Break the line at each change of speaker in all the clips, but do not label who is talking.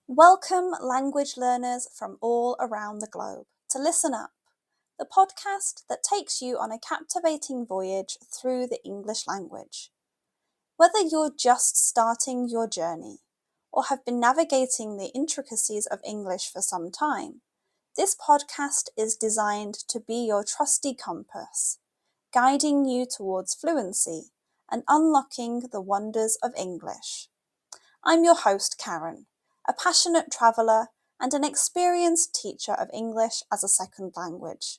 Welcome, language learners from all around the globe, to Listen Up, the podcast that takes you on a captivating voyage through the English language. Whether you're just starting your journey or have been navigating the intricacies of English for some time, this podcast is designed to be your trusty compass, guiding you towards fluency and unlocking the wonders of English. I'm your host, Karen, a passionate traveller and an experienced teacher of English as a second language.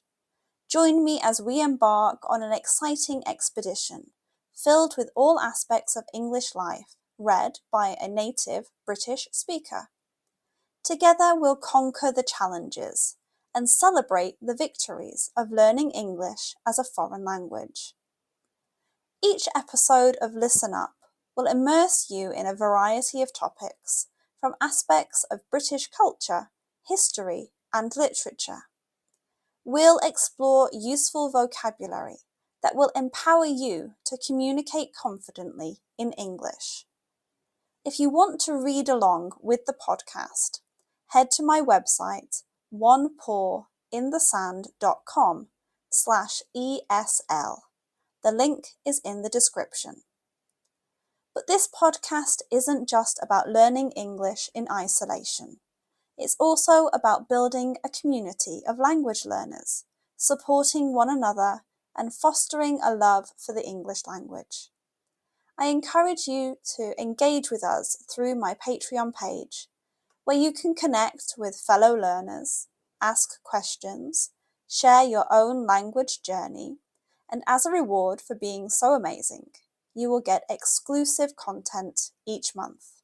Join me as we embark on an exciting expedition filled with all aspects of English life, read by a native British speaker. Together we'll conquer the challenges and celebrate the victories of learning English as a foreign language. Each episode of Listen Up will immerse you in a variety of topics, from aspects of British culture, history, and literature. We'll explore useful vocabulary that will empower you to communicate confidently in English. If you want to read along with the podcast, head to my website, onepawinthesand.com/ESL. The link is in the description. But this podcast isn't just about learning English in isolation. It's also about building a community of language learners, supporting one another, and fostering a love for the English language. I encourage you to engage with us through my Patreon page, where you can connect with fellow learners, ask questions, share your own language journey, and as a reward for being so amazing, you will get exclusive content each month.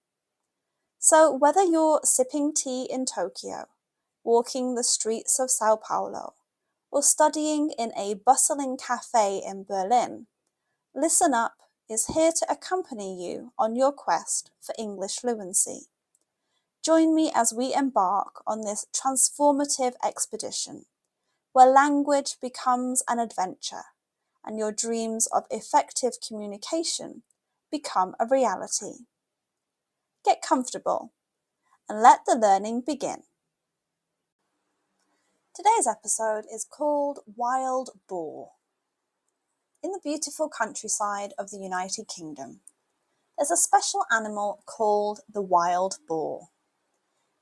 So whether you're sipping tea in Tokyo, walking the streets of Sao Paulo, or studying in a bustling cafe in Berlin, Listen Up is here to accompany you on your quest for English fluency. Join me as we embark on this transformative expedition, where language becomes an adventure and your dreams of effective communication become a reality. Get comfortable and let the learning begin. Today's episode is called Wild Boar. In the beautiful countryside of the United Kingdom, there's a special animal called the wild boar.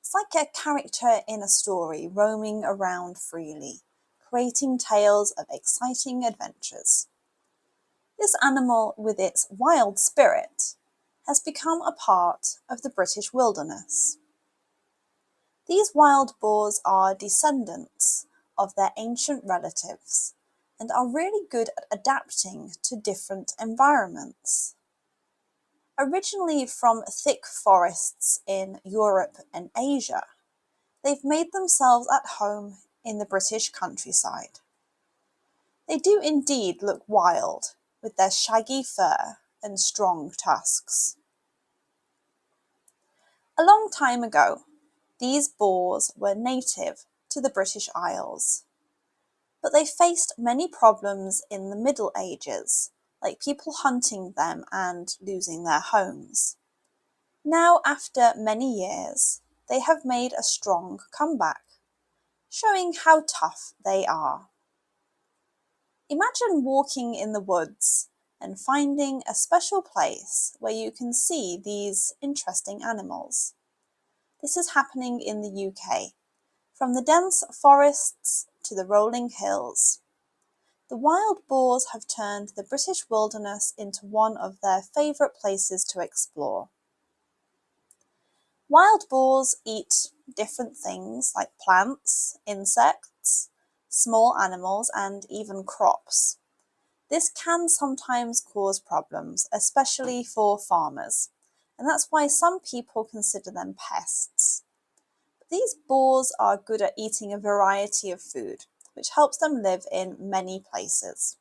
It's like a character in a story roaming around freely, creating tales of exciting adventures. This animal, with its wild spirit, has become a part of the British wilderness. These wild boars are descendants of their ancient relatives and are really good at adapting to different environments. Originally from thick forests in Europe and Asia, they've made themselves at home in the British countryside. They do indeed look wild, with their shaggy fur and strong tusks. A long time ago, these boars were native to the British Isles, but they faced many problems in the Middle Ages, like people hunting them and losing their homes. Now, after many years, they have made a strong comeback, showing how tough they are. Imagine walking in the woods and finding a special place where you can see these interesting animals. This is happening in the UK, from the dense forests to the rolling hills. The wild boars have turned the British wilderness into one of their favourite places to explore. Wild boars eat different things like plants, insects, small animals, and even crops. This can sometimes cause problems, especially for farmers, and that's why some people consider them pests. But these boars are good at eating a variety of food, which helps them live in many places.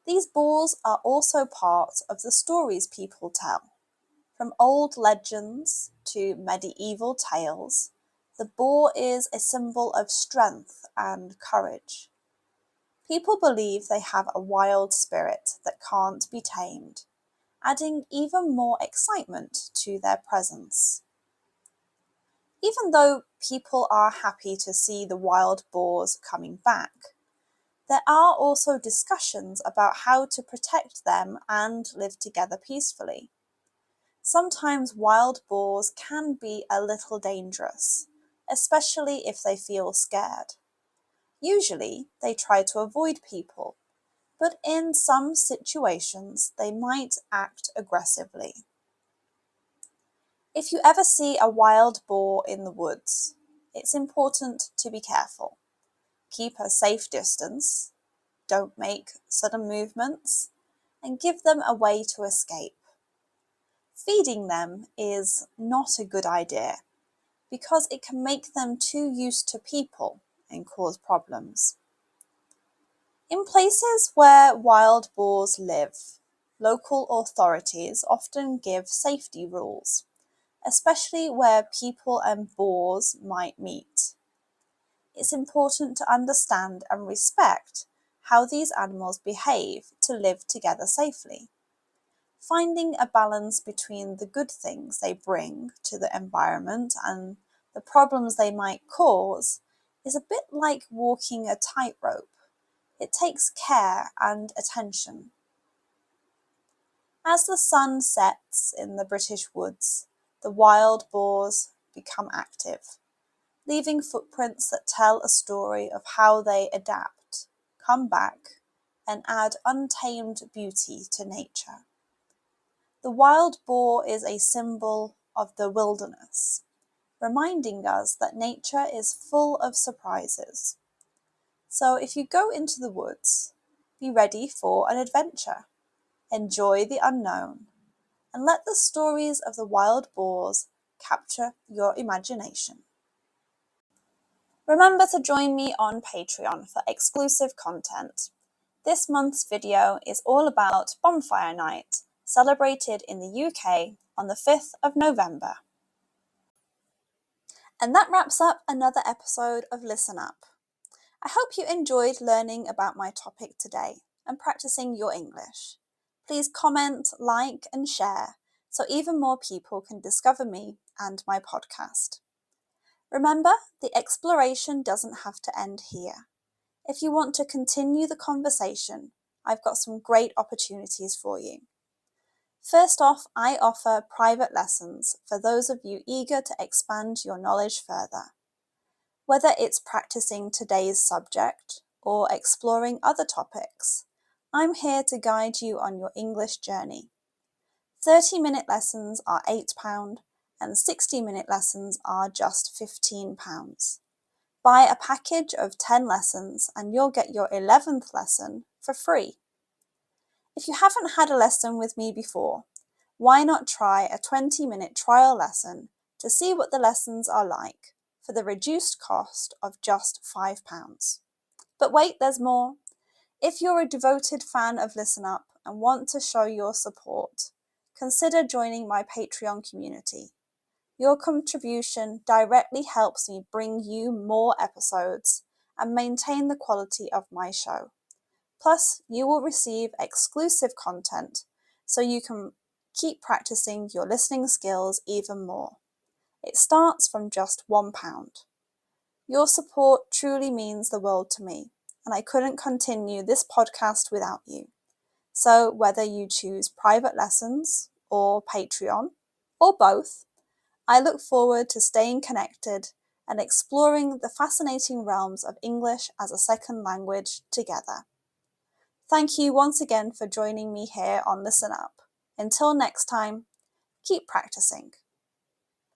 These boars are also part of the stories people tell. From old legends to medieval tales, the boar is a symbol of strength and courage. People believe they have a wild spirit that can't be tamed, adding even more excitement to their presence. Even though people are happy to see the wild boars coming back, there are also discussions about how to protect them and live together peacefully. Sometimes wild boars can be a little dangerous, especially if they feel scared. Usually, they try to avoid people, but in some situations, they might act aggressively. If you ever see a wild boar in the woods, it's important to be careful. Keep a safe distance, don't make sudden movements, and give them a way to escape. Feeding them is not a good idea because it can make them too used to people and cause problems. In places where wild boars live, local authorities often give safety rules, especially where people and boars might meet. It's important to understand and respect how these animals behave to live together safely. Finding a balance between the good things they bring to the environment and the problems they might cause is a bit like walking a tightrope. It takes care and attention. As the sun sets in the British woods, the wild boars become active, leaving footprints that tell a story of how they adapt, come back, and add untamed beauty to nature. The wild boar is a symbol of the wilderness, reminding us that nature is full of surprises. So if you go into the woods, be ready for an adventure, enjoy the unknown, and let the stories of the wild boars capture your imagination. Remember to join me on Patreon for exclusive content. This month's video is all about Bonfire Night, celebrated in the UK on the 5th of November. And that wraps up another episode of Listen Up. I hope you enjoyed learning about my topic today and practicing your English. Please comment, like, and share so even more people can discover me and my podcast. Remember, the exploration doesn't have to end here. If you want to continue the conversation, I've got some great opportunities for you. First off, I offer private lessons for those of you eager to expand your knowledge further. Whether it's practicing today's subject or exploring other topics, I'm here to guide you on your English journey. 30-minute lessons are £8 and 60-minute lessons are just £15. Buy a package of 10 lessons and you'll get your 11th lesson for free. If you haven't had a lesson with me before, why not try a 20-minute trial lesson to see what the lessons are like for the reduced cost of just £5. But wait, there's more. If you're a devoted fan of Listen Up and want to show your support, consider joining my Patreon community. Your contribution directly helps me bring you more episodes and maintain the quality of my show. Plus, you will receive exclusive content so you can keep practicing your listening skills even more. It starts from just £1. Your support truly means the world to me, and I couldn't continue this podcast without you. So whether you choose private lessons or Patreon, or both, I look forward to staying connected and exploring the fascinating realms of English as a second language together. Thank you once again for joining me here on Listen Up. Until next time, keep practicing.